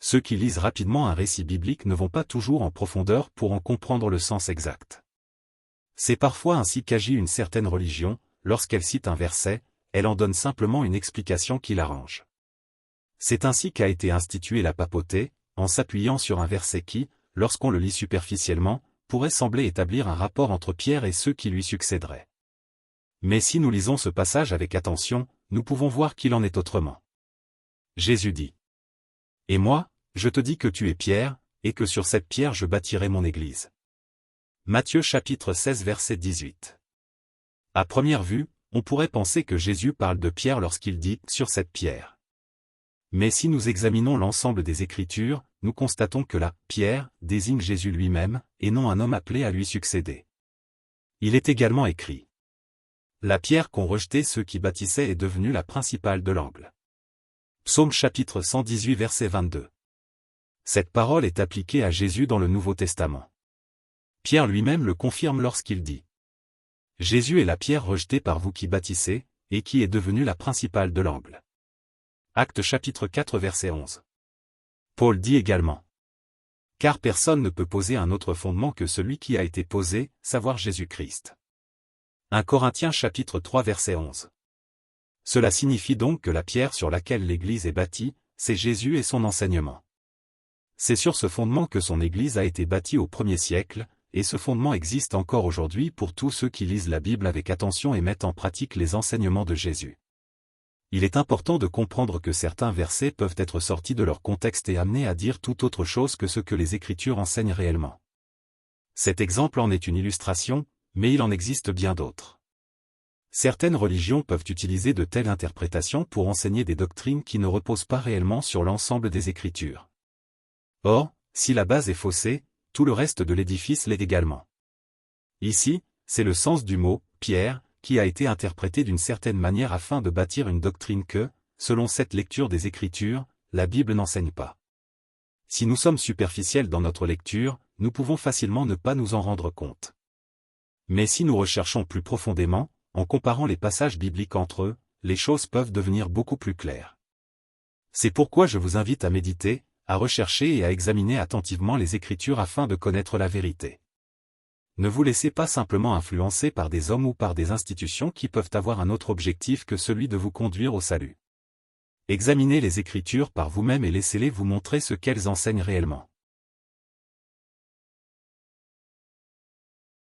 ceux qui lisent rapidement un récit biblique ne vont pas toujours en profondeur pour en comprendre le sens exact. C'est parfois ainsi qu'agit une certaine religion, lorsqu'elle cite un verset, elle en donne simplement une explication qui l'arrange. C'est ainsi qu'a été instituée la papauté, en s'appuyant sur un verset qui, lorsqu'on le lit superficiellement, pourrait sembler établir un rapport entre Pierre et ceux qui lui succéderaient. Mais si nous lisons ce passage avec attention, nous pouvons voir qu'il en est autrement. Jésus dit : « Et moi, je te dis que tu es Pierre, et que sur cette pierre je bâtirai mon église. » Matthieu chapitre 16 verset 18. À première vue, on pourrait penser que Jésus parle de Pierre lorsqu'il dit « sur cette pierre ». Mais si nous examinons l'ensemble des Écritures, nous constatons que la « pierre » désigne Jésus lui-même, et non un homme appelé à lui succéder. Il est également écrit : « La pierre qu'ont rejetée ceux qui bâtissaient est devenue la principale de l'angle. » Psaume chapitre 118 verset 22. Cette parole est appliquée à Jésus dans le Nouveau Testament. Pierre lui-même le confirme lorsqu'il dit : « Jésus est la pierre rejetée par vous qui bâtissez, et qui est devenue la principale de l'angle. » Actes chapitre 4 verset 11. Paul dit également : « Car personne ne peut poser un autre fondement que celui qui a été posé, savoir Jésus-Christ. » 1 Corinthiens chapitre 3 verset 11. Cela signifie donc que la pierre sur laquelle l'Église est bâtie, c'est Jésus et son enseignement. C'est sur ce fondement que son Église a été bâtie au 1er siècle, et ce fondement existe encore aujourd'hui pour tous ceux qui lisent la Bible avec attention et mettent en pratique les enseignements de Jésus. Il est important de comprendre que certains versets peuvent être sortis de leur contexte et amenés à dire tout autre chose que ce que les Écritures enseignent réellement. Cet exemple en est une illustration, mais il en existe bien d'autres. Certaines religions peuvent utiliser de telles interprétations pour enseigner des doctrines qui ne reposent pas réellement sur l'ensemble des Écritures. Or, si la base est faussée, tout le reste de l'édifice l'est également. Ici, c'est le sens du mot « pierre » qui a été interprété d'une certaine manière afin de bâtir une doctrine que, selon cette lecture des Écritures, la Bible n'enseigne pas. Si nous sommes superficiels dans notre lecture, nous pouvons facilement ne pas nous en rendre compte. Mais si nous recherchons plus profondément, en comparant les passages bibliques entre eux, les choses peuvent devenir beaucoup plus claires. C'est pourquoi je vous invite à méditer, à rechercher et à examiner attentivement les Écritures afin de connaître la vérité. Ne vous laissez pas simplement influencer par des hommes ou par des institutions qui peuvent avoir un autre objectif que celui de vous conduire au salut. Examinez les Écritures par vous-même et laissez-les vous montrer ce qu'elles enseignent réellement.